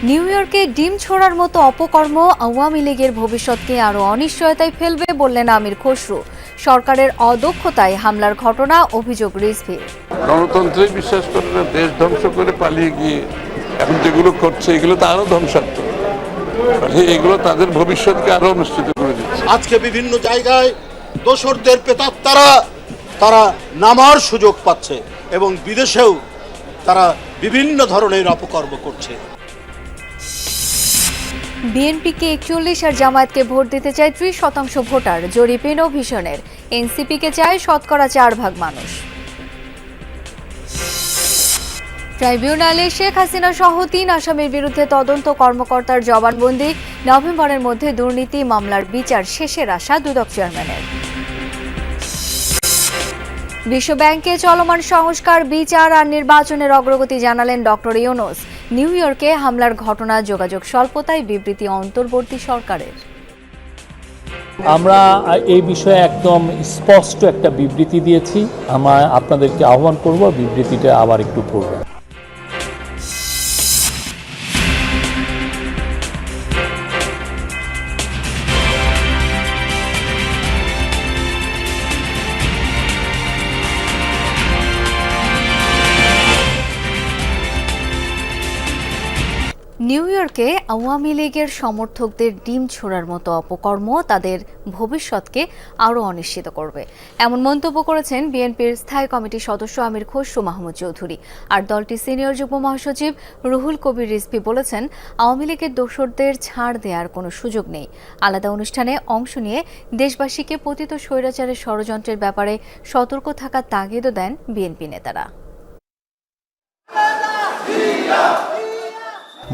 New ইয়র্কে ডিম ছোড়ার মতো অপকর্ম আওয়ামী লীগের ভবিষ্যৎকে আরও অনিশ্চয়তায় ফেলবে বললেন আমির খসরু। সরকারের অদক্ষতায় হামলার ঘটনা অভিযোগ রিজভীর। গণতন্ত্রে বিশ্বাস করে না, দেশ ধ্বংস করে পালিয়ে গিয়ে এখন যেগুলো করছে এগুলো তো আরো ধ্বংসাত্মক। এগুলো তাদের ভবিষ্যৎকে আরো অনিশ্চিত করে দিচ্ছে। আজকে বিভিন্ন জায়গায় দোসরদের প্রেতাত্মারা তারা নামার সুযোগ পাচ্ছে এবং বিদেশেও তারা বিভিন্ন ধরনের অপকর্ম করছে। বিএনপিকে 41 আর জামায়াতকে ভোট দিতে চায় 30% ভোটার, জরিপ ইনোভিশনের। এনসিপিকে চায় শতকরা 4% মানুষ। ট্রাইব্যুনালে শেখ হাসিনা সহ 3 আসামির বিরুদ্ধে তদন্ত কর্মকর্তার জবানবন্দি। নভেম্বরের মধ্যে দুর্নীতি মামলার বিচার শেষের আশা দুদক চেয়ারম্যানের। বিশ্বব্যাংকে চলমান সংস্কার, বিচার আর নির্বাচনের অগ্রগতি জানালেন ডক্টর ইউনূস। নিউ ইয়র্কে হামলার ঘটনা যোগাযোগ স্বল্পতায় বিবৃতি অন্তর্বর্তী সরকারের। আমরা এই বিষয়ে একদম স্পষ্ট একটা বিবৃতি দিয়েছি। আপনাদেরকে আহ্বান করব বিবৃতিটা আবার একটু পড়বেন। নিউ ইয়র্কে আওয়ামী লীগের সমর্থকদের ডিম ছোড়ার মতো অপকর্ম তাদের ভবিষ্যৎকে আরও অনিশ্চিত করবে, এমন মন্তব্য করেছেন বিএনপির স্থায়ী কমিটির সদস্য আমির খসরু মাহমুদ চৌধুরী। আর দলটির সিনিয়র যুগ্ম মহাসচিব রুহুল কবির রিজভী বলেছেন, আওয়ামী লীগের দোসরদের ছাড় দেওয়ার কোনো সুযোগ নেই। আলাদা অনুষ্ঠানে অংশ নিয়ে দেশবাসীকে পতিত স্বৈরাচারের ষড়যন্ত্রের ব্যাপারে সতর্ক থাকার তাগিদও দেন বিএনপি নেতারা।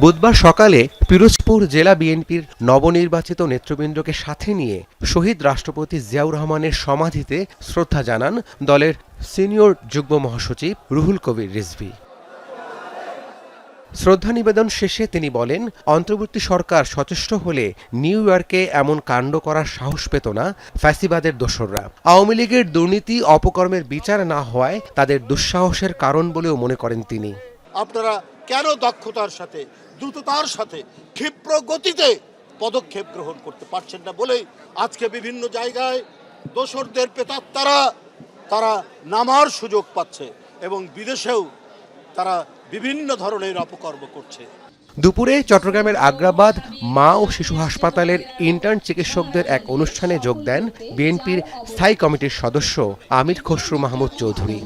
বুধবার সকালে পিরোজপুর জেলা বিএনপির নবনির্বাচিত নেতৃবৃন্দকে সাথে নিয়ে শহীদ রাষ্ট্রপতি জিয়াউর রহমানের সমাধিতে শ্রদ্ধা জানান দলের সিনিয়র যুগ্ম মহাসচিব রুহুল কবির রিজভী। শ্রদ্ধা নিবেদন শেষে তিনি বলেন, অন্তর্বর্তী সরকার সচেষ্ট হলে নিউ ইয়র্কে এমন কাণ্ড করার সাহস পেত না ফ্যাসিবাদের দোসররা। আওয়ামী লীগের দুর্নীতি অপকর্মের বিচার না হওয়ায় তাদের দুঃসাহসের কারণ বলেও মনে করেন তিনি। আপনারা কেন দক্ষতার সাথে, দ্রুততার সাথে, ক্ষিপ্র গতিতে পদক্ষেপ গ্রহণ করতে পারছেন না বলেই আজকে বিভিন্ন জায়গায় দোসরদের প্রেতাত্মারা তারা নামার সুযোগ পাচ্ছে এবং বিদেশেও তারা বিভিন্ন ধরনের অপকর্ম করছে। দুপুরে চট্টগ্রামের আগ্রাবাদ মা ও শিশু হাসপাতালের ইন্টার্ন চিকিৎসকদের এক অনুষ্ঠানে যোগ দেন বিএনপির স্থায়ী কমিটির সদস্য আমির খসরু মাহমুদ চৌধুরী।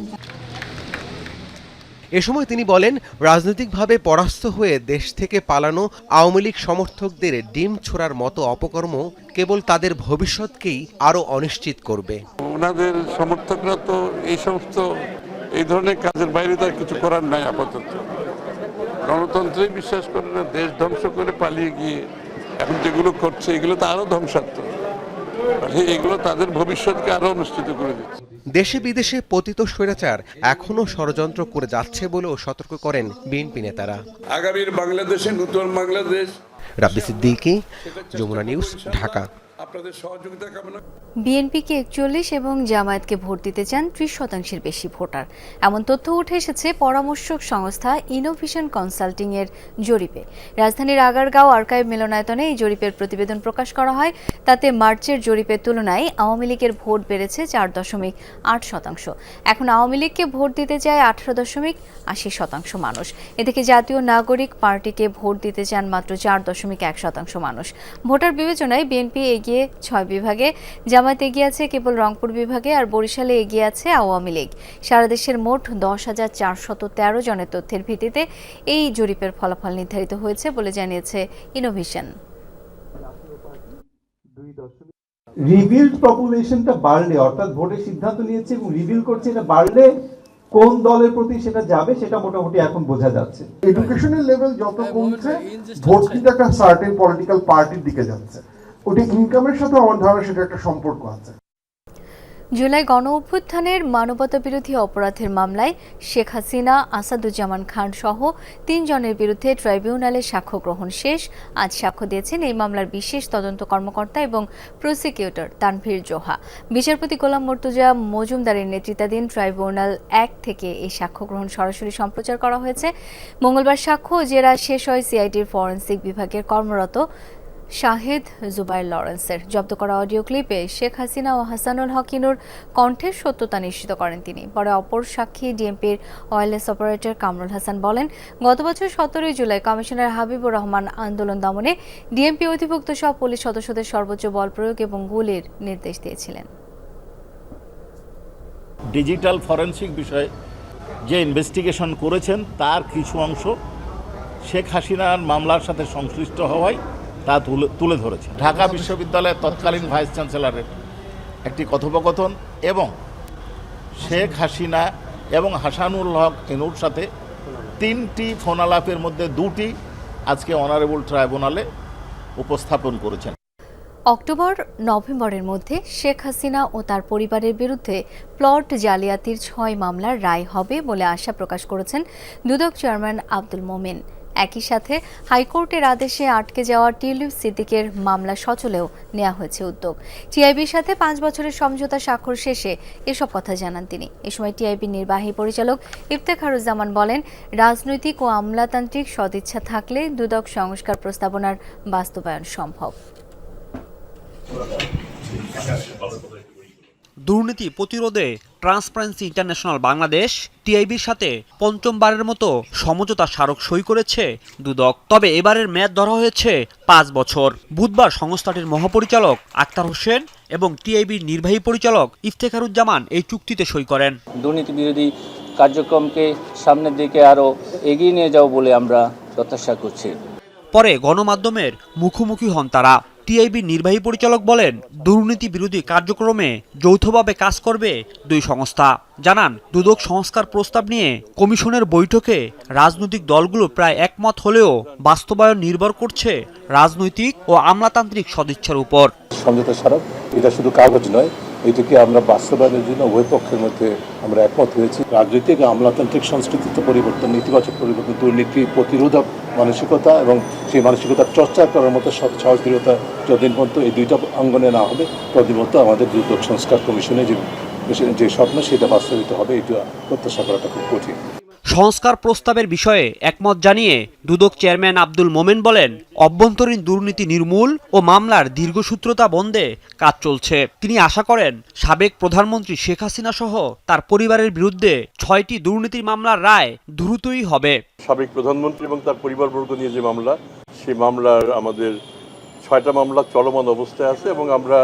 এ সময় তিনি বলেন, রাজনৈতিকভাবে পরাস্ত হয়ে দেশ থেকে পালানো আওয়ামী লীগ সমর্থকদের ডিম ছোড়ার মতো অপকর্ম কেবল তাদের ভবিষ্যৎকেই আরও অনিশ্চিত করবে। ওনাদের সমর্থকরা তো এই ধরনের কাজের বাইরে তার কিছু করার নাই আপাতত। গণতন্ত্রে বিশ্বাস করে না, দেশ ধ্বংস করে পালিয়ে গিয়ে এখন যেগুলো করছে এগুলো তো আরো ধ্বংসাত্মক। এগুলো তাদের ভবিষ্যৎকে আরো অনিশ্চিত করে দিচ্ছে। দেশে বিদেশে পতিত স্বৈরাচার এখনো ষড়যন্ত্র করে যাচ্ছে বলেও সতর্ক করেন বিএনপি নেতারা। আগামীর বাংলাদেশে নতুন বাংলাদেশ। রাব্বি সিদ্দিকী, যমুনা নিউজ, ঢাকা। আপনাদের সহযোগিতা কামনা। বিএনপিকে 41 এবং জামায়াতকে ভোট দিতে চান 30% বেশি ভোটার, এমন তথ্য উঠে এসেছে পরামর্শক সংস্থা ইনোভিশন কনসাল্টিং এর জরিপে। রাজধানীর আগারগাঁও আর্কাইভ মিলনায়তনে এই জরিপের প্রতিবেদন প্রকাশ করা হয়। তাতে মার্চের জরিপের তুলনায় আওয়ামী লীগের ভোট বেড়েছে 4.8%। এখন আওয়ামী লীগকে ভোট দিতে চায় 18.80% মানুষ। এদিকে জাতীয় নাগরিক পার্টিকে ভোট দিতে চান মাত্র 4.1% মানুষ। ভোটার বিবেচনায় বিএনপি এগিয়ে 6 বিভাগে, জামায়াত এগিয়ে আছে কেবল রংপুর বিভাগে, আর বরিশালে এগিয়ে আছে আওয়ামী লীগ। সারা দেশের মোট 10,413 জনের তথ্যের ভিত্তিতে এই জরিপের ফলাফল নির্ধারিত হয়েছে বলে জানিয়েছে ইনোভিশন। রিভিলড পপুলেশনটা বাড়লে, অর্থাৎ ভোটের সিদ্ধান্ত নিয়েছে এবং রিভিল করছে, এটা বাড়লে কোন দলের প্রতি সেটা যাবে সেটা মোটামুটি এখন বোঝা যাচ্ছে। এডুকেশনের লেভেল যত কমছে, ভোট কিন্তু একটা সার্টেন পলিটিক্যাল পার্টির দিকে যাচ্ছে। ওটা ইনকামের সাথে আমার ধারণা সেটা একটা সম্পর্ক আছে। জুলাই গণ অভ্যুত্থানের মানবতাবিরোধী অপরাধের মামলায় শেখ হাসিনা, আসাদুজ্জামান খান সহ ৩ জনের বিরুদ্ধে ট্রাইব্যুনালে সাক্ষ্য গ্রহণ শেষ। আজ সাক্ষ্য দিয়েছেন এই মামলার বিশেষ তদন্ত কর্মকর্তা এবং প্রসিকিউটর তানভীর জোহা। বিচারপতি গোলাম মর্তুজা মজুমদারের নেতৃত্বাধীন ট্রাইব্যুনাল ১ থেকে এই সাক্ষ্য গ্রহণ সরাসরি সম্প্রচার করা হয়েছে। মঙ্গলবার সাক্ষ্য ও জেরা শেষ হয় সিআইডির ফরেনসিক বিভাগের কর্মরত শাহিদ জুবাইর লরেন্সের। জব্দ করা অডিও ক্লিপে শেখ হাসিনা ও হাসানুল হকিনুর কণ্ঠের সত্যতা নিশ্চিত করেন তিনি। পরে অপর সাক্ষী ডিএমপির ওয়্যারলেস অপারেটর কামরুল হাসান বলেন, গত বছর ১৭ জুলাই কমিশনার হাবিবুর রহমান আন্দোলন দমনে ডিএমপি অধিভুক্ত সব পুলিশ সদস্যদের সর্বোচ্চ বল প্রয়োগ এবং গুলির নির্দেশ দিয়েছিলেন। ডিজিটাল ফরেনসিক বিষয়ে যে ইনভেস্টিগেশন করেছেন তার কিছু অংশ শেখ হাসিনার মামলার সাথে সংশ্লিষ্ট হওয়ায় তা তুলে ধরেছে। ঢাকা বিশ্ববিদ্যালয়ের তৎকালীন ভাইস চ্যান্সেলরের একটি কথোপকথন এবং শেখ হাসিনা এবং হাসানুল হক এনুর সাথে 3টি ফোনালাপের মধ্যে 2টি আজকে অনারেবল ট্রাইব্যুনালে উপস্থাপন করেছেন। অক্টোবর-নভেম্বরের মধ্যে শেখ হাসিনা ও তার পরিবারের বিরুদ্ধে প্লট জালিয়াতির 6 মামলার রায় হবে বলে আশা প্রকাশ করেছেন দুদক চেয়ারম্যান আব্দুল মোমেন। একই সাথে হাইকোর্টের আদেশে আটকে যাওয়া টিউলিপ সিদ্দিকের মামলা সচলেও নেওয়া হয়েছে উদ্যোগ। টিআইবির সাথে 5 বছরের সমঝোতা স্বাক্ষর শেষে এসব কথা জানান তিনি। এ সময় টিআইবির নির্বাহী পরিচালক ইফতেখারুজ্জামান বলেন, রাজনৈতিক ও আমলাতান্ত্রিক সদিচ্ছা থাকলে দুদক সংস্কার প্রস্তাবনার বাস্তবায়ন সম্ভব। দুর্নীতি প্রতিরোধে ট্রান্সপারেন্সি ইন্টারন্যাশনাল বাংলাদেশ টিআইবির সাথে পঞ্চমবারের মতো সমঝোতা স্মারক সই করেছে দুদক। তবে এবারের মেয়াদ ধরা হয়েছে 5 বছর। বুধবার সংস্থাটির মহাপরিচালক আক্তার হোসেন এবং টিআইবির নির্বাহী পরিচালক ইফতেখারুজ্জামান এই চুক্তিতে সই করেন। দুর্নীতি বিরোধী কার্যক্রমকে সামনের দিকে আরও এগিয়ে নিয়ে যাও বলে আমরা প্রত্যাশা করছি। পরে গণমাধ্যমের মুখোমুখি হন তারা। টিআইবির নির্বাহী পরিচালক বলেন, দুর্নীতি বিরোধী কার্যক্রমে যৌথভাবে কাজ করবে 2 সংস্থা। জানান, দুদক সংস্কার প্রস্তাব নিয়ে কমিশনের বৈঠকে রাজনৈতিক দলগুলো প্রায় একমত হলেও বাস্তবায়ন নির্ভর করছে রাজনৈতিক ও আমলাতান্ত্রিক সদিচ্ছার উপর। সমঝোতা স্মারক এটা শুধু কাগজ নয়, এটাকে আমরা বাস্তবায়নের জন্য উভয় পক্ষের মধ্যে আমরা একমত হয়েছি। রাজনৈতিক ও আমলাতান্ত্রিক সংস্কৃতিতে পরিবর্তন, নেতিবাচক পরিবর্তন, দুর্নীতি প্রতিরোধক মানসিকতা এবং সেই মানসিকতার চর্চা করার মতো সাহস দৃঢ়তা যতদিন পর্যন্ত এই 2টা অঙ্গনে না হবে ততদিন পর্যন্ত আমাদের দুদক সংস্কার কমিশনে যে স্বপ্ন সেটা বাস্তবিত হবে, এটা প্রত্যাশা করাটা খুব কঠিন। সংস্কার প্রস্তাবের বিষয়ে একমত জানিয়ে দুদক চেয়ারম্যান আব্দুল মোমেন বলেন, অভ্যন্তরীণ দুর্নীতি নির্মূল ও মামলার দীর্ঘসূত্রতা বন্ধে কাজ চলছে। তিনি আশা করেন সাবেক প্রধানমন্ত্রী শেখ হাসিনা সহ তার পরিবারের বিরুদ্ধে 6টি দুর্নীতির মামলার রায় দ্রুতই হবে। সাবেক প্রধানমন্ত্রী এবং তার পরিবারবর্গ নিয়ে যে মামলা, সেই মামলার আমাদের 6টা মামলা চলমান অবস্থায় আছে এবং আমরা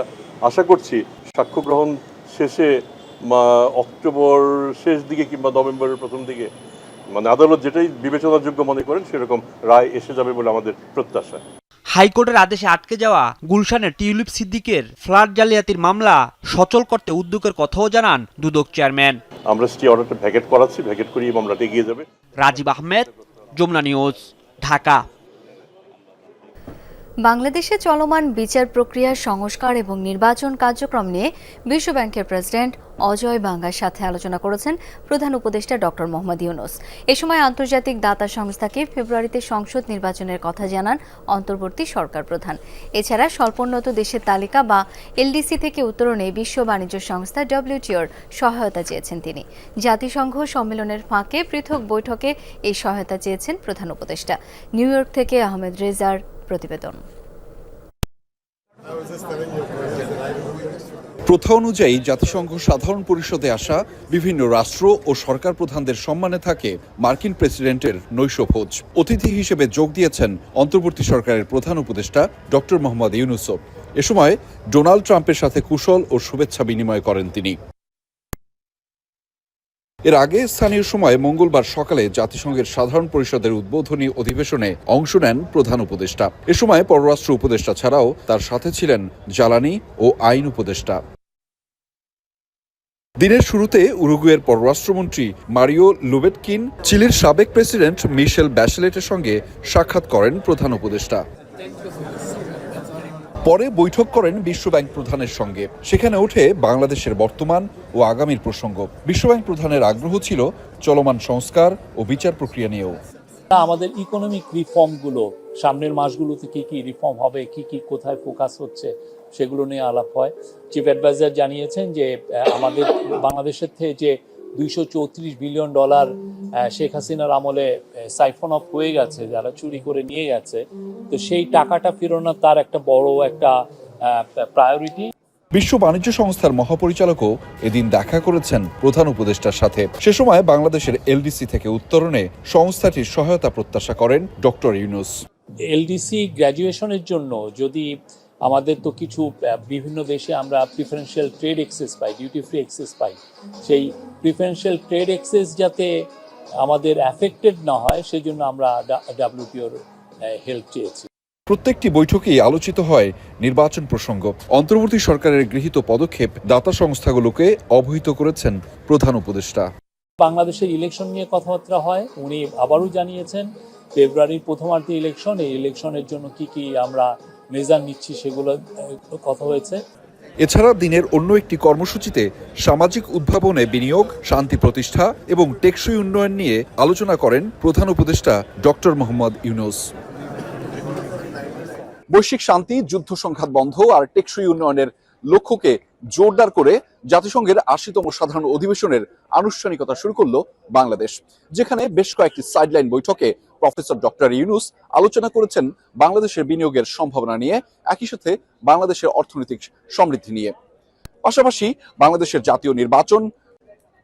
আশা করছি সাক্ষ্য গ্রহণ শেষে অক্টোবর শেষ দিকে কিংবা নভেম্বরের প্রথম দিকে মানে আদালত যেটাই বিবেচনাযোগ্য মনে করেন সেরকম রায় এসে যাবে বলে আমাদের প্রত্যাশা। হাইকোর্টের আদেশে আটকে যাওয়া গুলশানের টিউলিপ সিদ্দিকের ফ্ল্যাট জালিয়াতির মামলা সচল করতে উদ্যোগের কথাও জানান দুদক চেয়ারম্যান। আমরা স্টে অর্ডারটা ভ্যাকেট করাচ্ছি, ভ্যাকেট করিয়ে মামলাটা এগিয়ে যাবে। রাজীব আহমেদ, যমুনা নিউজ, ঢাকা। বাংলাদেশে চলমান বিচার প্রক্রিয়া সংস্কার এবং নির্বাচন কার্যক্রম নিয়ে বিশ্বব্যাংকের প্রেসিডেন্ট অজয় বাঙ্গার সাথে আলোচনা করেছেন প্রধান উপদেষ্টা ডক্টর মোহাম্মদ ইউনূস। এ সময় আন্তর্জাতিক দাতা সংস্থাকে ফেব্রুয়ারিতে সংসদ নির্বাচনের কথা জানান অন্তর্বর্তী সরকার প্রধান। এছাড়া স্বল্পোন্নত দেশের তালিকা বা এলডিসি থেকে উত্তরণে বিশ্ব বাণিজ্য সংস্থা ডব্লিউটিওর সহায়তা চেয়েছেন তিনি। জাতিসংঘ সম্মেলনের ফাঁকে পৃথক বৈঠকে এই সহায়তা চেয়েছেন প্রধান উপদেষ্টা। নিউ ইয়র্ক থেকে আহমেদ রেজার প্রতিবেদন। প্রথা অনুযায়ী জাতিসংঘ সাধারণ পরিষদে আসা বিভিন্ন রাষ্ট্র ও সরকার প্রধানদের সম্মানে থাকে মার্কিন প্রেসিডেন্টের নৈশভোজ। অতিথি হিসেবে যোগ দিয়েছেন অন্তর্বর্তী সরকারের প্রধান উপদেষ্টা ডক্টর মোহাম্মদ ইউনূস। এ সময় ডোনাল্ড ট্রাম্পের সাথে কুশল ও শুভেচ্ছা বিনিময় করেন তিনি। এর আগে স্থানীয় সময় মঙ্গলবার সকালে জাতিসংঘের সাধারণ পরিষদের উদ্বোধনী অধিবেশনে অংশ নেন প্রধান উপদেষ্টা। এ সময় পররাষ্ট্র উপদেষ্টা ছাড়াও তার সাথে ছিলেন জ্বালানি ও আইন উপদেষ্টা। দিনের শুরুতে উরুগুয়ের পররাষ্ট্রমন্ত্রী মারিও লুবেটকিন চিলির সাবেক প্রেসিডেন্ট মিশেল ব্যাচেলেটের সঙ্গে সাক্ষাৎ করেন প্রধান উপদেষ্টা। পরে বৈঠক করেন বিশ্বব্যাংক প্রধানের সঙ্গে। সেখানে ওঠে বাংলাদেশের বর্তমান ও আগামীর প্রসঙ্গ। বিশ্বব্যাংক প্রধানের আগ্রহ ছিল চলমান সংস্কার ও বিচার প্রক্রিয়া নিয়েও। আমাদের ইকোনমিক রিফর্মগুলো সামনের মাসগুলোতে কি কি রিফর্ম হবে, কি কি কোথায় ফোকাস হচ্ছে, সেগুলো নিয়ে আলাপ হয়। চিফ অ্যাডভাইজার জানিয়েছেন যে আমাদের বাংলাদেশের থেকে যে $234 বিলিয়ন শেখ হাসিনার আমলে সাইফন অফ হয়ে গেছে, যারা চুরি করে নিয়ে গেছে, তো সেই টাকাটা ফেরানো তার একটা বড় একটা প্রায়োরিটি। বিশ্ব বাণিজ্য সংস্থার মহাপরিচালকও এদিন দেখা করেছেন প্রধান উপদেষ্টার সাথে। সে সময় বাংলাদেশের এলডিসি থেকে উত্তরণে সংস্থাটির সহায়তা প্রত্যাশা করেন ডক্টর ইউনূস। এলডিসি গ্র্যাজুয়েশনের জন্য যদি আমাদের তো কিছু বিভিন্ন দেশে আমরা প্রিফারেন্সিয়াল ট্রেড এক্সেস পাই, ডিউটি ফ্রি এক্সেস পাই, সেই প্রিফারেন্সিয়াল ট্রেড এক্সেস যাতে আমাদের অ্যাফেক্টেড না হয় সেজন্য আমরা ডাব্লিউটিওর হেল্প চেয়েছি। প্রত্যেকটি বৈঠকেই আলোচিত হয় নির্বাচন প্রসঙ্গ। অন্তর্বর্তী সরকারের গৃহীত পদক্ষেপ দাতা সংস্থাগুলোকে অবহিত করেছেন প্রধান উপদেষ্টা। বাংলাদেশের ইলেকশন নিয়ে কথাবার্তা হয়। উনি আবারও জানিয়েছেন ফেব্রুয়ারির প্রথমার্ধে ইলেকশন, এই ইলেকশনের জন্য কি কি আমরা মেজার নিচ্ছি সেগুলো কথা হয়েছে। এছাড়া দিনের অন্য একটি কর্মসূচিতে সামাজিক উদ্ভাবনে বিনিয়োগ, শান্তি প্রতিষ্ঠা এবং টেকসই উন্নয়ন নিয়ে আলোচনা করেন প্রধান উপদেষ্টা ডক্টর মোহাম্মদ ইউনূস। বৈশ্বিক শান্তি, যুদ্ধ সংঘাত বন্ধ আর টেকসই উন্নয়নের লক্ষ্যকে জোরদার করে জাতিসংঘের ৮০তম সাধারণ অধিবেশনের আনুষ্ঠানিকতা শুরু করল বাংলাদেশ, যেখানে বেশ কয়েকটি সাইডলাইন বৈঠকে প্রফেসর ডক্টর ইউনূস আলোচনা করেছেন বাংলাদেশের বিনিয়োগের সম্ভাবনা নিয়ে, একই সাথে বাংলাদেশের অর্থনৈতিক সমৃদ্ধি নিয়ে। পাশাপাশি বাংলাদেশের জাতীয় নির্বাচন,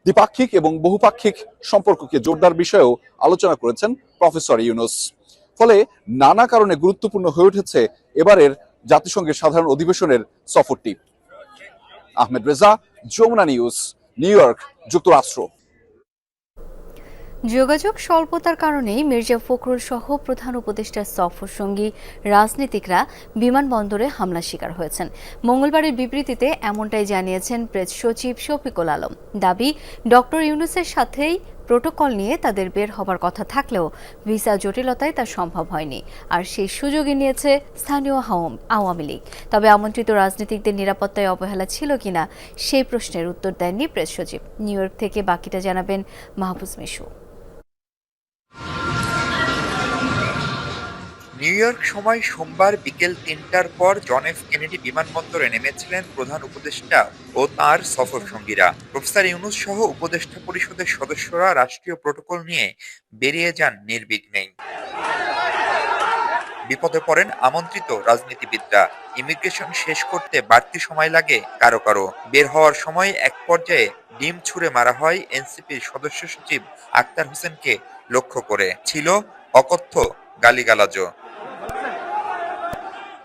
দ্বিপাক্ষিক এবং বহুপাক্ষিক সম্পর্ককে জোরদার বিষয়েও আলোচনা করেছেন প্রফেসর ইউনূস। ফলে নানা কারণে গুরুত্বপূর্ণ হয়ে উঠেছে এবারের জাতিসংঘের সাধারণ অধিবেশনের সফরটি। Ahmed Reza, Jamuna news, New York, যুক্তরাষ্ট্র। যোগাযোগ স্বল্পতার কারণেই মির্জা ফখরুল সহ প্রধান উপদেষ্টার সফর সঙ্গী রাজনীতিকরা বিমানবন্দরে হামলার শিকার হয়েছেন। মঙ্গলবারের বিবৃতিতে এমনটাই জানিয়েছেন প্রেস সচিব শফিকুল আলম। দাবি, ডক্টর ইউনূসের সাথেই প্রোটোকল নিয়ে তাদের বের হবার কথা থাকলেও ভিসা জটিলতায় তা সম্ভব হয়নি, আর সেই সুযোগই নিয়েছে স্থানীয় আওয়ামী লীগ। তবে আমন্ত্রিত রাজনীতিকদের নিরাপত্তায় অবহেলা ছিল কিনা সেই প্রশ্নের উত্তর দেননি প্রেস সচিব। নিউ ইয়র্ক থেকে বাকিটা জানাবেন মাহফুজ মিশু। নিউ ইয়র্ক সময় সোমবার বিকেল ৩টার পর জন এফ কেনেডি বিমানবন্দরে নেমেছিলেন প্রধান উপদেষ্টা ও তাঁর সফর সঙ্গীরা। প্রফেসর ইউনূস সহ উপদেষ্টা পরিষদের সদস্যরা রাষ্ট্রীয় প্রোটোকল নিয়ে বেরিয়ে যান নির্বিঘ্নেই। বিপদে পড়েন আমন্ত্রিত রাজনীতিবিদরা। ইমিগ্রেশন শেষ করতে বাড়তি সময় লাগে কারো কারো। বের হওয়ার সময় এক পর্যায়ে ডিম ছুঁড়ে মারা হয় এনসিপির সদস্য সচিব আক্তার হোসেনকে লক্ষ্য করে। ছিল অকথ্য গালিগালাজও।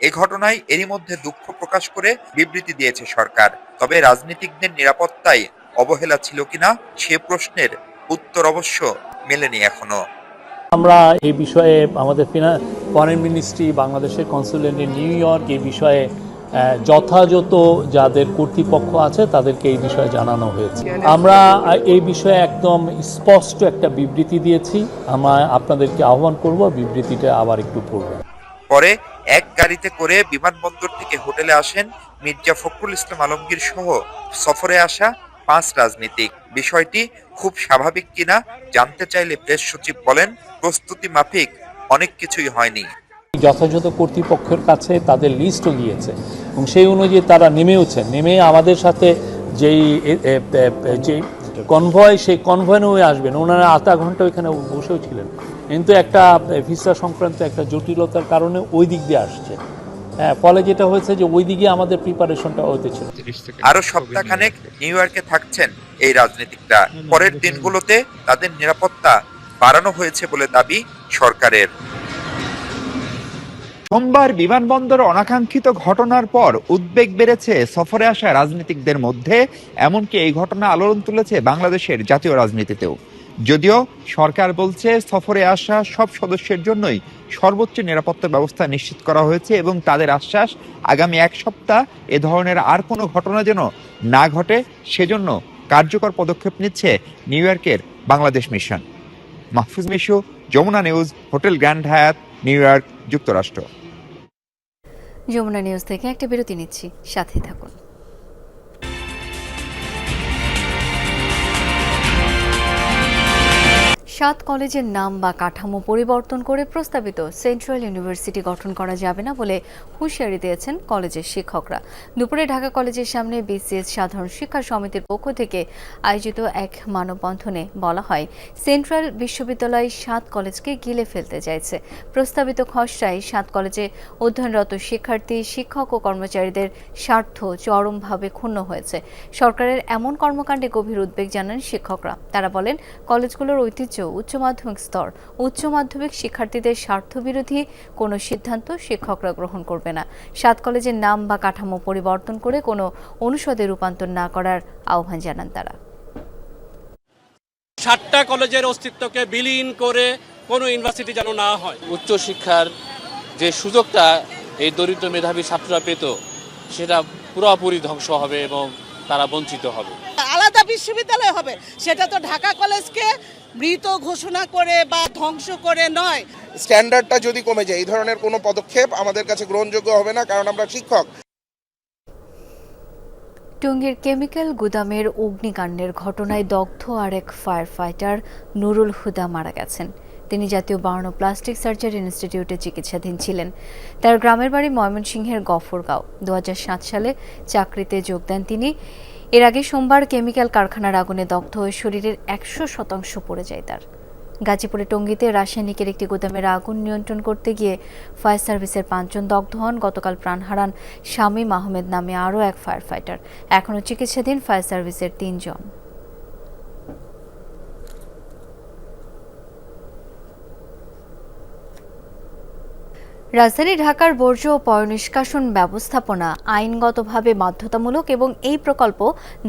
এই ঘটনায় এরই মধ্যে দুঃখ প্রকাশ করে বিবৃতি দিয়েছে সরকার। তবে রাজনীতিকদের নিরাপত্তায় অবহেলা ছিল কিনা সে প্রশ্নের উত্তর অবশ্য মেলেনি এখনো। আমরা এই বিষয়ে আমাদের ফরেন মিনিস্ট্রি, বাংলাদেশের কনসুলেট ইন নিউ ইয়র্ক এই বিষয়ে যথাযথ যাদের কর্তৃপক্ষ আছে তাদেরকে এই বিষয়ে জানানো হয়েছে। আমরা এই বিষয়ে একদম স্পষ্ট একটা বিবৃতি দিয়েছি। আমরা আপনাদেরকে আহ্বান করব বিবৃতিটা আবার একটু পড়বেন। পরে এক গাড়িতে করে বিমানবন্দর থেকে হোটেলে আসেন মির্জা ফখরুল ইসলাম আলমগীর সহ সফরে আসা 5 রাজনীতিক। বিষয়টি খুব স্বাভাবিক কিনা জানতে চাইলে প্রেস সচিব বলেন, প্রস্তুতি মাফিক অনেক কিছুই হয়নি। যথাযথ কর্তৃপক্ষের কাছে তাদের লিস্টও গিয়েছে এবং সেই অনুযায়ী তারা নেমে আমাদের সাথে যেই কনভয়, সেই কনভয় নিয়ে আসবেন। ওনারা আধা ঘন্টা ওইখানে বসেও ছিলেন, কিন্তু একটা ভিসা সংক্রান্ত একটা জটিলতার কারণে ওই দিক দিয়ে আসছে। ফলে যেটা হয়েছে যে ওই দিকে আমাদের প্রিপারেশনটা হতেছিল। আরো সপ্তাহখানেক নিউ ইয়র্কে থাকছেন এই রাজনীতিকরা। পরের দিনগুলোতে তাদের নিরাপত্তা বাড়ানো হয়েছে বলে দাবি সরকারের। সোমবার বিমানবন্দর অনাকাঙ্ক্ষিত ঘটনার পর উদ্বেগ বেড়েছে সফরে আসা রাজনীতিকদের মধ্যে। এমনকি এই ঘটনা আলোড়ন তুলেছে বাংলাদেশের জাতীয় রাজনীতিতেও। যদিও সরকার বলছে সফরে আসা সব সদস্যের জন্যই সর্বোচ্চ নিরাপত্তার ব্যবস্থা নিশ্চিত করা হয়েছে এবং তাদের আশ্বাস, আগামী 1 সপ্তাহ এ ধরনের আর কোনো ঘটনা যেন না ঘটে সেজন্য কার্যকর পদক্ষেপ নিচ্ছে নিউ ইয়র্কের Bangladesh mission. Mahfuz Mishu, Jamuna news, hotel grand Hyatt, New York, যুক্তরাষ্ট্র। যমুনা নিউজ থেকে একটা বিরতি নিচ্ছি, সাথে থাকুন। সাত কলেজের নাম বা কাঠামো পরিবর্তন করে প্রস্তাবিত সেন্ট্রাল ইউনিভার্সিটি গঠন করা যাবে না বলে হুঁশিয়ারি দিয়েছেন কলেজের শিক্ষকরা। দুপুরে ঢাকা কলেজের সামনে বিসিএস সাধারণ শিক্ষা সমিতির পক্ষ থেকে আয়োজিত এক মানববন্ধনে বলা হয়, সেন্ট্রাল বিশ্ববিদ্যালয় সাত কলেজকে গিলে ফেলতে চাইছে। প্রস্তাবিত খসড়ায় সাত কলেজে অধ্যয়নরত শিক্ষার্থী, শিক্ষক ও কর্মচারীদের স্বার্থ চরমভাবে ক্ষুণ্ণ হয়েছে। সরকারের এমন কর্মকাণ্ডে গভীর উদ্বেগ জানান শিক্ষকরা। তারা বলেন, কলেজগুলোর ঐতিহ্য উচ্চ মাধ্যমিক স্তর, উচ্চ মাধ্যমিক শিক্ষার্থীদের স্বার্থবিরোধী কোনো সিদ্ধান্ত শিক্ষকরা গ্রহণ করবে না। সাত কলেজের নাম বা কাঠামো পরিবর্তন করে কোনো অনুষদে রূপান্তর না করার আহ্বান জানান তারা। সাতটা কলেজের অস্তিত্বকে বিলীন করে কোনো ইউনিভার্সিটি যেন না হয়। উচ্চ শিক্ষার যে সুযোগটা এই দরিদ্র মেধাবী ছাত্ররা পেত, সেটা পুরোপুরি ধ্বংস হবে এবং তারা বঞ্চিত হবে। আলাদা বিশ্ববিদ্যালয় হবে, সেটা তো ঢাকা কলেজকে মৃত ঘোষণা করে বা ধ্বংস করে নয়। স্ট্যান্ডার্ডটা যদি কমে যায়, এই ধরনের কোনো পদক্ষেপ আমাদের কাছে গ্রহণযোগ্য হবে না, কারণ আমরা শিক্ষক। টঙ্গীর কেমিক্যাল গুদামের অগ্নিকাণ্ডের ঘটনায় দগ্ধ আরেক ফায়ার ফাইটার নুরুল হুদা মারা গেছেন। তিনি জাতীয় বার্ন প্লাস্টিক সার্জারি ইনস্টিটিউটে চিকিৎসাধীন ছিলেন। তার গ্রামের বাড়ি ময়মনসিংহের গফরগাঁও। 2007 সালে চাকরিতে যোগ দেন তিনি। এর আগে সোমবার কেমিক্যাল কারখানার আগুনে দগ্ধ হয়ে শরীরের 100% পড়ে যায় তার। গাজীপুরে টঙ্গীতে রাসায়নিকের একটি গুদামের আগুন নিয়ন্ত্রণ করতে গিয়ে ফায়ার সার্ভিসের 5 জন দগ্ধ হন। গতকাল প্রাণ হারান শামীম আহমেদ নামে আরও এক ফায়ার ফাইটার। এখনও চিকিৎসাধীন ফায়ার সার্ভিসের 3 জন। রাজধানী ঢাকার বর্জ্য ও পয়ঃনিষ্কাশন ব্যবস্থাপনা আইনগতভাবে বাধ্যতামূলক এবং এই প্রকল্প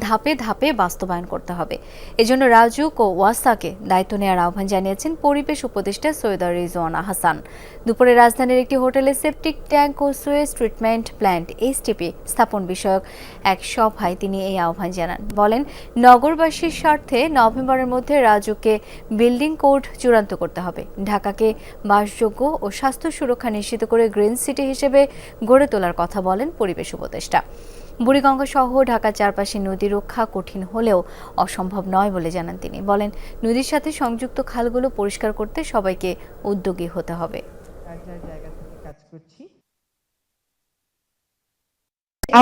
ধাপে ধাপে বাস্তবায়ন করতে হবে। এজন্য রাজুক ও ওয়াসাকে দায়িত্ব নেওয়ার আহ্বান জানিয়েছেন পরিবেশ উপদেষ্টা সৈয়দা রিজওয়ানা হাসান। দুপুরে রাজধানীর একটি হোটেলে সেপটিক ট্যাঙ্ক ও সুয়েজ ট্রিটমেন্ট প্ল্যান্ট এসটিপি স্থাপন বিষয়ক এক সভায় তিনি এই আহ্বান জানান। বলেন, নগরবাসীর স্বার্থে নভেম্বরের মধ্যে রাজুককে বিল্ডিং কোড চূড়ান্ত করতে হবে। ঢাকাকে বাসযোগ্য ও স্বাস্থ্য সুরক্ষা নিশ্চিত করে গ্রিন সিটি হিসেবে গড়ে তোলার কথা বলেন পরিবেশ উপদেষ্টা। বুড়িগঙ্গা সহ ঢাকার চারপাশে নদী রক্ষা কঠিন হলেও অসম্ভব নয় বলে জানান তিনি। বলেন, নদীর সাথে সংযুক্ত খালগুলো পরিষ্কার করতে সবাইকে উদ্যোগী হতে হবে।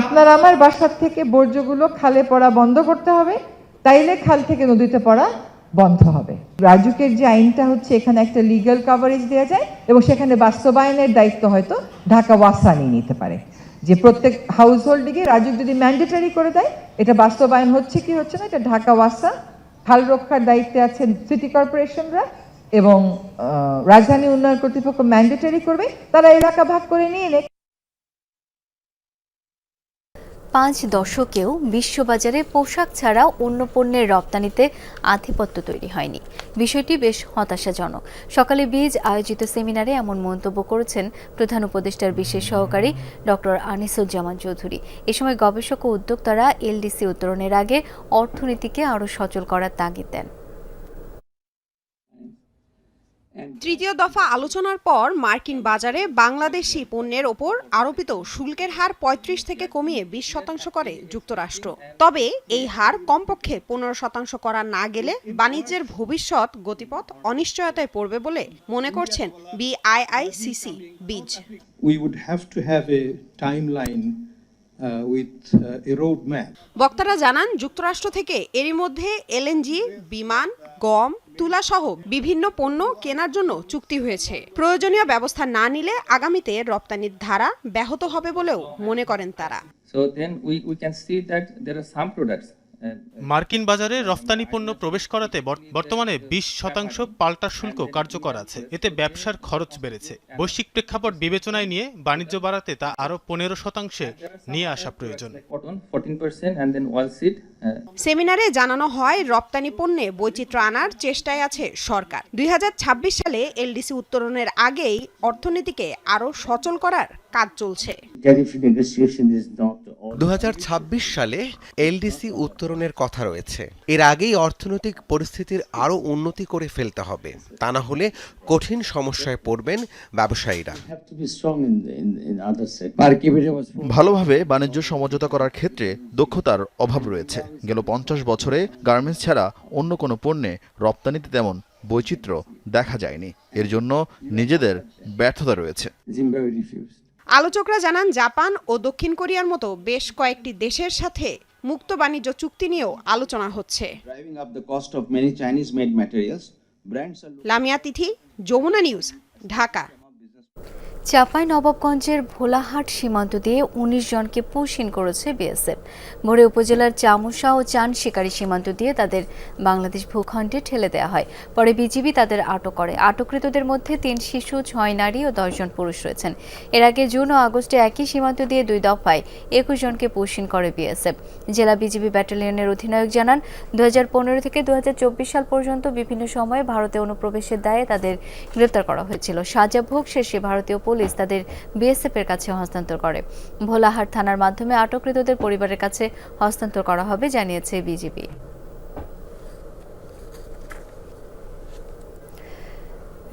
আপনার আমার বাসার থেকে বর্জ্যগুলো খালে পড়া বন্ধ করতে হবে, তাইলে খাল থেকে নদীতে পড়া বন্ধ হবে। রাজুকের যে আইনটা হচ্ছে, এখানে একটা লিগ্যাল কভারেজ দেওয়া যায় এবং সেখানে বাস্তবায়নের দায়িত্ব হয়তো ঢাকা ওয়াসা নিয়ে নিতে পারে, যে প্রত্যেক হাউস হোল্ডিংয়ে রাজুক যদি ম্যান্ডেটরি করে দেয়, এটা বাস্তবায়ন হচ্ছে কি হচ্ছে না, এটা ঢাকা ওয়াসা, খাল রক্ষার দায়িত্বে আছেন সিটি কর্পোরেশনরা এবং রাজধানী উন্নয়ন কর্তৃপক্ষ ম্যান্ডেটরি করবে, তারা এলাকা ভাগ করে নিয়ে নেয়। 5 দশকেও বিশ্ববাজারে পোশাক ছাড়া অন্য পণ্যের রপ্তানিতে আধিপত্য তৈরি হয়নি। বিষয়টি বেশ হতাশাজনক। সকালে বীজ আয়োজিত সেমিনারে এমন মন্তব্য করেছেন প্রধান উপদেষ্টার বিশেষ সহকারী ডক্টর আনিসুজ্জামান চৌধুরী। এ সময় গবেষক ও উদ্যোক্তারা এলডিসি উত্তরণের আগে অর্থনীতিকে আরও সচল করার তাগিদ দেন। তৃতীয় দফা আলোচনার পর মার্কিন বাজারে বাংলাদেশি পণ্যের ওপর আরোপিত শুল্কের হার 35 থেকে কমিয়ে 20% করে যুক্তরাষ্ট্র। তবে এই হার কমপক্ষে 15% করা না গেলে বাণিজ্যের ভবিষ্যৎ গতিপথ অনিশ্চয়তায় পড়বে বলে মনে করছেন বিআইআইসিসি বীজ। We would have to have a timeline with a road map. বক্তারা জানান, যুক্তরাষ্ট্র থেকে এরই মধ্যে এলএনজি, বিমান, গম, তুলা সহ বিভিন্ন পণ্য কেনার জন্য চুক্তি হয়েছে। প্রয়োজনীয় ব্যবস্থা না নিলে আগামীতে রপ্তানির ধারা ব্যাহত হবে বলেও মনে করেন তারা। So then we can see that there are some products মার্কিন বাজারে রফতানি পণ্য প্রবেশ করাতে বর্তমানে 20% পাল্টা শুল্ক কার্যকর আছে। এতে ব্যবসার খরচ বেড়েছে। বৈশ্বিক প্রেক্ষাপট বিবেচনায় নিয়ে বাণিজ্য বাড়াতে তা আরও 15% নিয়ে আসা প্রয়োজন। সেমিনারে জানানো হয়, রপ্তানি পণ্যে বৈচিত্র্য আনার চেষ্টায় আছে সরকার। 2026 সালে এলডিসি উত্তরণের আগেই অর্থনীতিকে আরও সচল করার কাজ চলছে। 2026 সালে এলডিসি উত্তরণের কথা রয়েছে। এর আগেই অর্থনৈতিক পরিস্থিতির আরও উন্নতি করে ফেলতে হবে, তা না হলে কঠিন সমস্যায় পড়বেন ব্যবসায়ীরা। ভালোভাবে বাণিজ্য সমঝোতা করার ক্ষেত্রে দক্ষতার অভাব রয়েছে। গেল 50 বছরে গার্মেন্টস ছাড়া অন্য কোনো পণ্যে রপ্তানিতে তেমন বৈচিত্র্য দেখা যায়নি। এর জন্য নিজেদের ব্যর্থতা রয়েছে। আলোচকরা জানান, জাপান ও দক্ষিণ কোরিয়ার মতো বেশ কয়েকটি দেশের সাথে মুক্ত বাণিজ্য চুক্তি নিয়েও আলোচনা হচ্ছে। লামিয়া তিথি, যমুনা নিউজ, ঢাকা। চাঁপাইনবাবগঞ্জের ভোলাহাট সীমান্ত দিয়ে 19 জনকে পুশিন করেছে বিএসএফ। ভোরে উপজেলার চামুশা ও চান শিকারী সীমান্ত দিয়ে তাদের বাংলাদেশ ভূখণ্ডে ঠেলে দেওয়া হয়। পরে বিজিবি তাদের আটক করে। আটককৃতদের মধ্যে 3 শিশু, 6 নারী ও 10 জন পুরুষ রয়েছেন। এর আগে জুন ও আগস্টে একই সীমান্ত দিয়ে 2 দফায় 21 জনকে পুশিন করে বিএসএফ। জেলা বিজিবি ব্যাটালিয়নের অধিনায়ক জানান, 2015 থেকে 2024 সাল পর্যন্ত বিভিন্ন সময়ে ভারতে অনুপ্রবেশের দায়ে তাদের গ্রেপ্তার করা হয়েছিল। সাজা ভোগ শেষে ভারতীয় পুলিশ তাদের বিএসএফ এর কাছে হস্তান্তর করে। ভোলাহাট থানার মাধ্যমে আটককৃতদের পরিবারের কাছে হস্তান্তর করা হবে জানিয়েছে বিজিবি।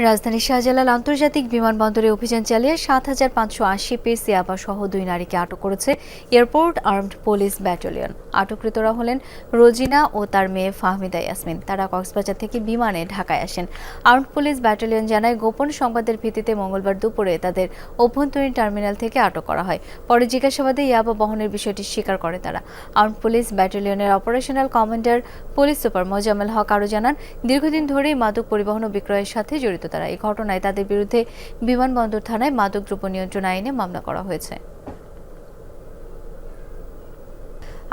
রাজধানীর শাহজালাল আন্তর্জাতিক বিমানবন্দরে অভিযান চালিয়ে 7,580 পিস ইয়াবা সহ 2 নারীকে আটক করেছে এয়ারপোর্ট আর্মড পুলিশ ব্যাটালিয়ন। আটককৃতরা হলেন রোজিনা ও তার মেয়ে ফাহমিদা ইয়াসমিন। তারা কক্সবাজার থেকে বিমানে ঢাকায় আসেন। আর্মড পুলিশ ব্যাটালিয়ন জানায়, গোপন সংবাদের ভিত্তিতে মঙ্গলবার দুপুরে তাদের অভ্যন্তরীণ টার্মিনাল থেকে আটক করা হয়। পরে জিজ্ঞাসাবাদে ইয়াবা বহনের বিষয়টি স্বীকার করে তারা। আর্মড পুলিশ ব্যাটালিয়নের operational commander police super Mozammel Haque আরও জানান, দীর্ঘদিন ধরেই মাদক পরিবহন ও বিক্রয়ের সাথে জড়িত তারা। এই ঘটনায় তাদের বিরুদ্ধে বিমানবন্দর থানায় মাদকদ্রব্য নিয়ন্ত্রণ আইনে মামলা করা হয়েছে।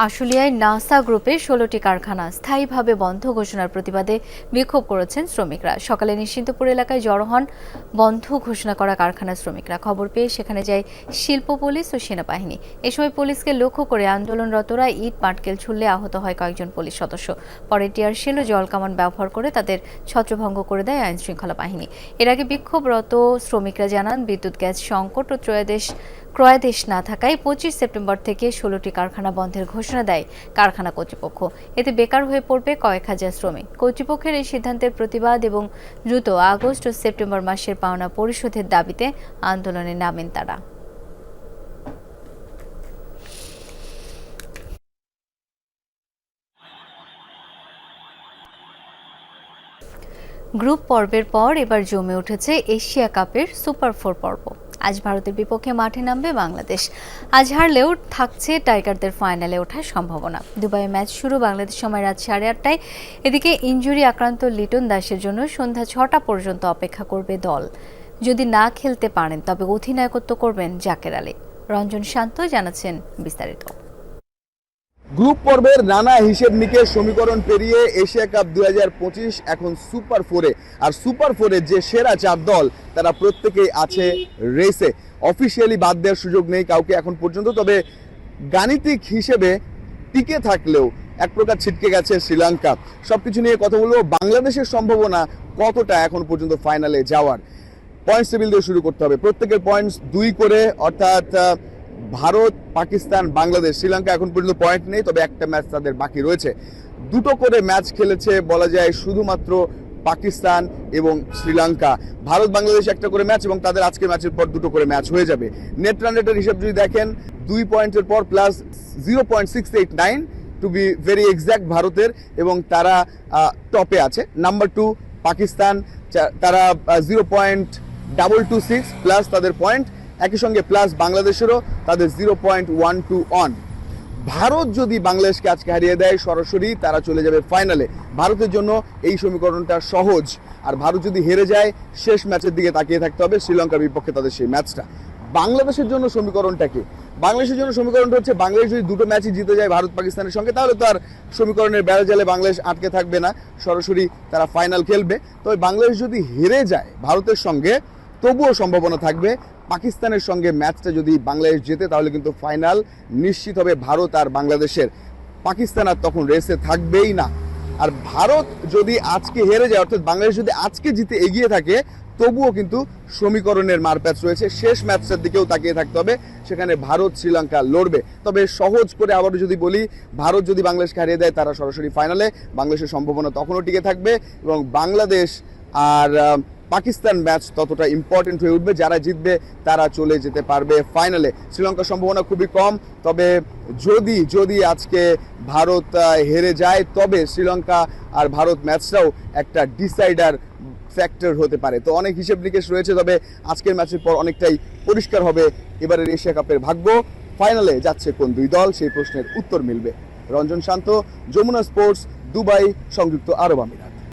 আশুলিয়ায় নাসা গ্রুপের 16টি কারখানা স্থায়ীভাবে বন্ধ ঘোষণার প্রতিবাদে বিক্ষোভ করেছেন শ্রমিকরা। সকালে নিশ্চিন্তপুর এলাকায় জড়ো হন বন্ধ ঘোষণা করা কারখানার শ্রমিকরা। খবর পেয়ে সেখানে যায় শিল্প পুলিশ ও সেনাবাহিনী। এ সময় পুলিশকে লক্ষ্য করে আন্দোলনরতরা ইট পাটকেল ছুড়লে আহত হয় কয়েকজন পুলিশ সদস্য। পরে টিয়ারশেল ও জলকামান ব্যবহার করে তাদের ছত্রভঙ্গ করে দেয় আইন শৃঙ্খলা বাহিনী। এর আগে বিক্ষোভরত শ্রমিকরা জানান, বিদ্যুৎ গ্যাস সংকট ও ক্রয়াদেশ না থাকায় 25 সেপ্টেম্বর থেকে 16টি কারখানা বন্ধের ঘোষণা দেয় কারখানা কর্তৃপক্ষ। এতে বেকার হয়ে পড়বে কয়েক হাজার শ্রমিক। কর্তৃপক্ষের এই সিদ্ধান্তের প্রতিবাদ এবং দ্রুত আগস্ট ও সেপ্টেম্বর মাসের পাওনা পরিশোধের দাবিতে আন্দোলনে নামেন তারা। গ্রুপ পর্বের পর এবার জমে উঠেছে এশিয়া কাপের সুপার 4 পর্ব। আজ ভারতের বিপক্ষে মাঠে নামবে বাংলাদেশ। আজ হারলেও থাকছে টাইগারদের ফাইনালে ওঠার সম্ভাবনা। দুবাইয়ে ম্যাচ শুরু বাংলাদেশ সময় রাত 8:30টায়। এদিকে ইনজুরি আক্রান্ত লিটন দাসের জন্য সন্ধ্যা 6টা পর্যন্ত অপেক্ষা করবে দল। যদি না খেলতে পারেন তবে অধিনায়কত্ব করবেন জাকের আলী। রঞ্জন শান্ত জানাচ্ছেন বিস্তারিত। গ্রুপ পর্বের নানা হিসেব নিকেশ সমীকরণ পেরিয়ে এশিয়া কাপ 2025 এখন সুপার 4-এ। আর সুপার 4-এর যে সেরা 4 দল তারা প্রত্যেকেই আছে রেসে। অফিসিয়ালি বাদ দেওয়ার সুযোগ নেই কাউকে এখন পর্যন্ত, তবে গাণিতিক হিসেবে টিকে থাকলেও এক প্রকার ছিটকে গেছে শ্রীলঙ্কা। সবকিছু নিয়ে কথা বলবো। বাংলাদেশের সম্ভাবনা কতটা এখন পর্যন্ত ফাইনালে যাওয়ার? পয়েন্টস টেবিল দিয়ে শুরু করতে হবে। প্রত্যেকের পয়েন্টস 2 করে, অর্থাৎ ভারত, পাকিস্তান, বাংলাদেশ, শ্রীলঙ্কা এখন পর্যন্ত পয়েন্ট নেই, তবে একটা ম্যাচ তাদের বাকি রয়েছে। 2টো করে ম্যাচ খেলেছে বলা যায় শুধুমাত্র পাকিস্তান এবং শ্রীলঙ্কা। ভারত, বাংলাদেশ একটা করে ম্যাচ এবং তাদের আজকের ম্যাচের পর 2টো করে ম্যাচ হয়ে যাবে। নেট রান রেটের হিসাব যদি দেখেন 2 পয়েন্টের পর plus 0.689 to be very exact ভারতের, এবং তারা টপে আছে। নাম্বার 2 পাকিস্তান, তারা 0.226 প্লাস তাদের পয়েন্ট, একই সঙ্গে প্লাস বাংলাদেশেরও তাদের 0.12 ভারত যদি বাংলাদেশকে আজকে হারিয়ে দেয় সরাসরি তারা চলে যাবে ফাইনালে। ভারতের জন্য এই সমীকরণটা সহজ। আর ভারত যদি হেরে যায় শেষ ম্যাচের দিকে তাকিয়ে থাকতে হবে শ্রীলঙ্কার বিপক্ষে তাদের সেই ম্যাচটা। বাংলাদেশের জন্য সমীকরণটা কি? বাংলাদেশের জন্য সমীকরণটা হচ্ছে বাংলাদেশ যদি 2টো ম্যাচই জিতে যায় ভারত পাকিস্তানের সঙ্গে, তাহলে তো আর সমীকরণের বেড়াজালে বাংলাদেশ আটকে থাকবে না, সরাসরি তারা ফাইনাল খেলবে। তবে বাংলাদেশ যদি হেরে যায় ভারতের সঙ্গে তবুও সম্ভাবনা থাকবে পাকিস্তানের সঙ্গে ম্যাচটা যদি বাংলাদেশ জেতে তাহলে কিন্তু ফাইনাল নিশ্চিত হবে ভারত আর বাংলাদেশের। পাকিস্তান আর তখন রেসে থাকবেই না। আর ভারত যদি আজকে হেরে যায়, অর্থাৎ বাংলাদেশ যদি আজকে জিতে এগিয়ে থাকে, তবুও কিন্তু সমীকরণের মারপ্যাচ রয়েছে। শেষ ম্যাচের দিকেও তাকিয়ে থাকতে হবে, সেখানে ভারত শ্রীলঙ্কা লড়বে। তবে সহজ করে আবারও যদি বলি, ভারত যদি বাংলাদেশকে হারিয়ে দেয় তারা সরাসরি ফাইনালে, বাংলাদেশের সম্ভাবনা তখনও টিকে থাকবে এবং বাংলাদেশ আর পাকিস্তান ম্যাচ ততটা ইম্পর্টেন্ট হয়ে উঠবে। যারা জিতবে তারা চলে যেতে পারবে ফাইনালে। শ্রীলঙ্কার সম্ভাবনা খুবই কম, তবে যদি আজকে ভারত হেরে যায় তবে শ্রীলঙ্কা আর ভারত ম্যাচটাও একটা ডিসাইডার ফ্যাক্টর হতে পারে। তো অনেক হিসেব নিকেশ রয়েছে, তবে আজকের ম্যাচের পর অনেকটাই পরিষ্কার হবে এবারের এশিয়া কাপের ভাগ্য। ফাইনালে যাচ্ছে কোন দুই দল, সেই প্রশ্নের উত্তর মিলবে। রঞ্জন শান্ত, যমুনা স্পোর্টস, দুবাই, সংযুক্ত আরব আমিরাত।